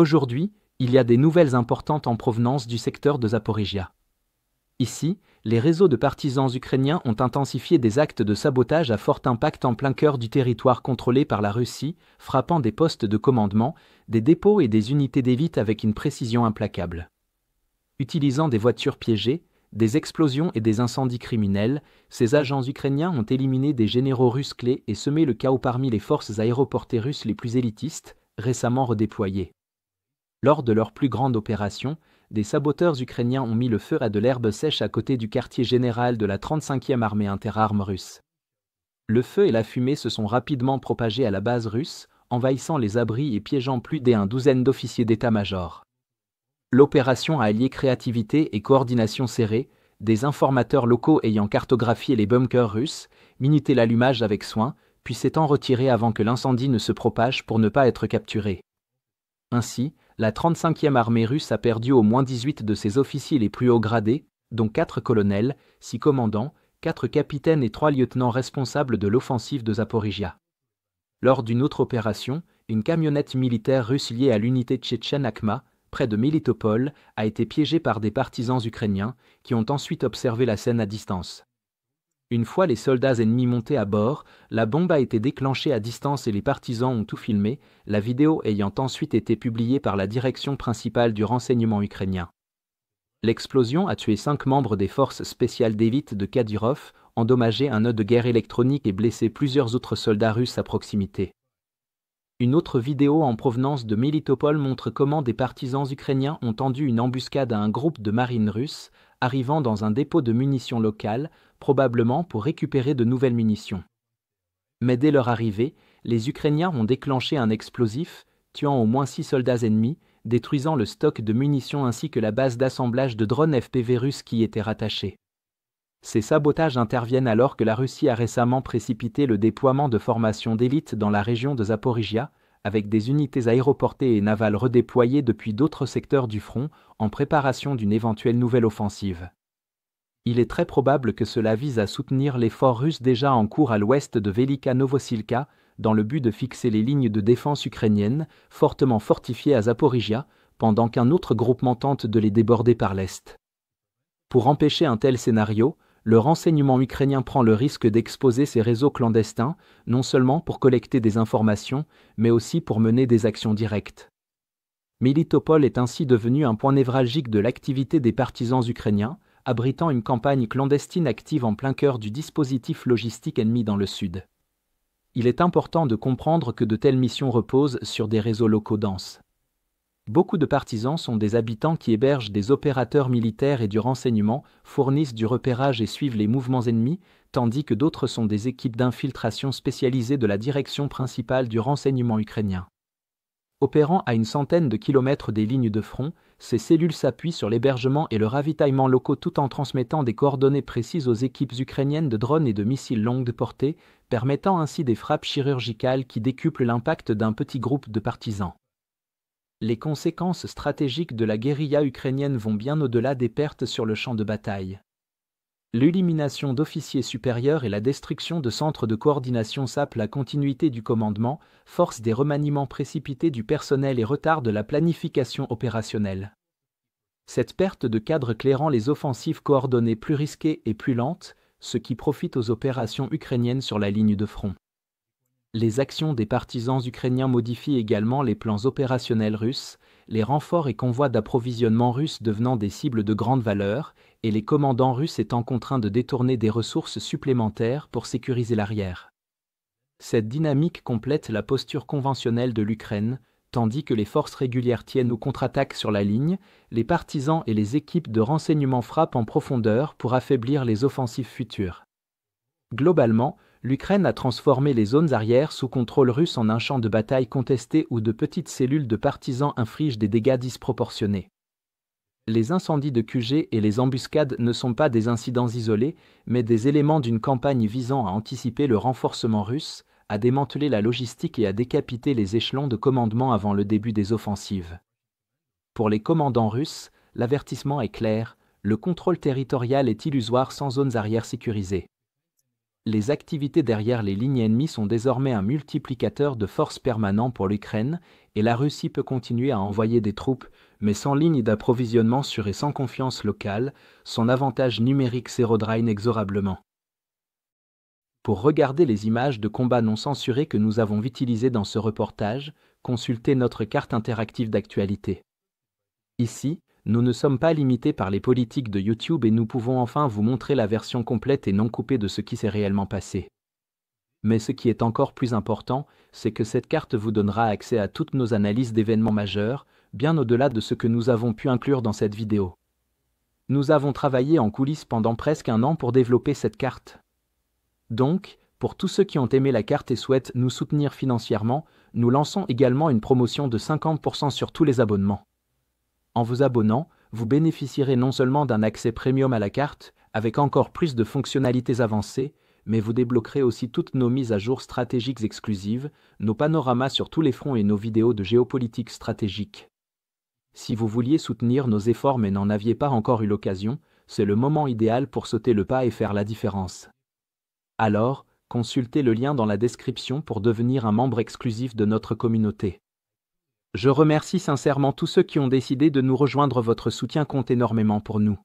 Aujourd'hui, il y a des nouvelles importantes en provenance du secteur de Zaporijia. Ici, les réseaux de partisans ukrainiens ont intensifié des actes de sabotage à fort impact en plein cœur du territoire contrôlé par la Russie, frappant des postes de commandement, des dépôts et des unités d'élite avec une précision implacable. Utilisant des voitures piégées, des explosions et des incendies criminels, ces agents ukrainiens ont éliminé des généraux russes clés et semé le chaos parmi les forces aéroportées russes les plus élitistes, récemment redéployées. Lors de leur plus grande opération, des saboteurs ukrainiens ont mis le feu à de l'herbe sèche à côté du quartier général de la 35e armée interarmes russe. Le feu et la fumée se sont rapidement propagés à la base russe, envahissant les abris et piégeant plus d'une douzaine d'officiers d'état-major. L'opération a allié créativité et coordination serrée, des informateurs locaux ayant cartographié les bunkers russes, minuté l'allumage avec soin, puis s'étant retirés avant que l'incendie ne se propage pour ne pas être capturé. Ainsi, la 35e armée russe a perdu au moins 18 de ses officiers les plus hauts gradés, dont 4 colonels, 6 commandants, 4 capitaines et 3 lieutenants responsables de l'offensive de Zaporijia. Lors d'une autre opération, une camionnette militaire russe liée à l'unité tchétchène Akhma, près de Melitopol, a été piégée par des partisans ukrainiens, qui ont ensuite observé la scène à distance. Une fois les soldats ennemis montés à bord, la bombe a été déclenchée à distance et les partisans ont tout filmé, la vidéo ayant ensuite été publiée par la direction principale du renseignement ukrainien. L'explosion a tué 5 membres des forces spéciales d'élite de Kadyrov, endommagé un nœud de guerre électronique et blessé plusieurs autres soldats russes à proximité. Une autre vidéo en provenance de Melitopol montre comment des partisans ukrainiens ont tendu une embuscade à un groupe de marines russes, arrivant dans un dépôt de munitions local, probablement pour récupérer de nouvelles munitions. Mais dès leur arrivée, les Ukrainiens ont déclenché un explosif, tuant au moins 6 soldats ennemis, détruisant le stock de munitions ainsi que la base d'assemblage de drones FPV russes qui y était rattachée. Ces sabotages interviennent alors que la Russie a récemment précipité le déploiement de formations d'élite dans la région de Zaporijia, avec des unités aéroportées et navales redéployées depuis d'autres secteurs du front, en préparation d'une éventuelle nouvelle offensive. Il est très probable que cela vise à soutenir l'effort russe déjà en cours à l'ouest de Velika Novosilka, dans le but de fixer les lignes de défense ukrainiennes, fortement fortifiées à Zaporijia, pendant qu'un autre groupement tente de les déborder par l'est. Pour empêcher un tel scénario, le renseignement ukrainien prend le risque d'exposer ses réseaux clandestins, non seulement pour collecter des informations, mais aussi pour mener des actions directes. Melitopol est ainsi devenu un point névralgique de l'activité des partisans ukrainiens, abritant une campagne clandestine active en plein cœur du dispositif logistique ennemi dans le sud. Il est important de comprendre que de telles missions reposent sur des réseaux locaux denses. Beaucoup de partisans sont des habitants qui hébergent des opérateurs militaires et du renseignement, fournissent du repérage et suivent les mouvements ennemis, tandis que d'autres sont des équipes d'infiltration spécialisées de la direction principale du renseignement ukrainien. Opérant à une centaine de kilomètres des lignes de front, ces cellules s'appuient sur l'hébergement et le ravitaillement locaux tout en transmettant des coordonnées précises aux équipes ukrainiennes de drones et de missiles longue portée, permettant ainsi des frappes chirurgicales qui décuplent l'impact d'un petit groupe de partisans. Les conséquences stratégiques de la guérilla ukrainienne vont bien au-delà des pertes sur le champ de bataille. L'élimination d'officiers supérieurs et la destruction de centres de coordination sapent la continuité du commandement, forcent des remaniements précipités du personnel et retardent la planification opérationnelle. Cette perte de cadre clairant les offensives coordonnées plus risquées et plus lentes, ce qui profite aux opérations ukrainiennes sur la ligne de front. Les actions des partisans ukrainiens modifient également les plans opérationnels russes, les renforts et convois d'approvisionnement russes devenant des cibles de grande valeur, et les commandants russes étant contraints de détourner des ressources supplémentaires pour sécuriser l'arrière. Cette dynamique complète la posture conventionnelle de l'Ukraine, tandis que les forces régulières tiennent ou contre-attaquent sur la ligne, les partisans et les équipes de renseignement frappent en profondeur pour affaiblir les offensives futures. Globalement, l'Ukraine a transformé les zones arrières sous contrôle russe en un champ de bataille contesté où de petites cellules de partisans infligent des dégâts disproportionnés. Les incendies de QG et les embuscades ne sont pas des incidents isolés, mais des éléments d'une campagne visant à anticiper le renforcement russe, à démanteler la logistique et à décapiter les échelons de commandement avant le début des offensives. Pour les commandants russes, l'avertissement est clair, le contrôle territorial est illusoire sans zones arrières sécurisées. Les activités derrière les lignes ennemies sont désormais un multiplicateur de force permanent pour l'Ukraine, et la Russie peut continuer à envoyer des troupes, mais sans ligne d'approvisionnement sûre et sans confiance locale, son avantage numérique s'érodera inexorablement. Pour regarder les images de combats non censurées que nous avons utilisées dans ce reportage, consultez notre carte interactive d'actualité. Ici, nous ne sommes pas limités par les politiques de YouTube et nous pouvons enfin vous montrer la version complète et non coupée de ce qui s'est réellement passé. Mais ce qui est encore plus important, c'est que cette carte vous donnera accès à toutes nos analyses d'événements majeurs, bien au-delà de ce que nous avons pu inclure dans cette vidéo. Nous avons travaillé en coulisses pendant presque un an pour développer cette carte. Donc, pour tous ceux qui ont aimé la carte et souhaitent nous soutenir financièrement, nous lançons également une promotion de 50% sur tous les abonnements. En vous abonnant, vous bénéficierez non seulement d'un accès premium à la carte, avec encore plus de fonctionnalités avancées, mais vous débloquerez aussi toutes nos mises à jour stratégiques exclusives, nos panoramas sur tous les fronts et nos vidéos de géopolitique stratégique. Si vous vouliez soutenir nos efforts mais n'en aviez pas encore eu l'occasion, c'est le moment idéal pour sauter le pas et faire la différence. Alors, consultez le lien dans la description pour devenir un membre exclusif de notre communauté. Je remercie sincèrement tous ceux qui ont décidé de nous rejoindre, votre soutien compte énormément pour nous.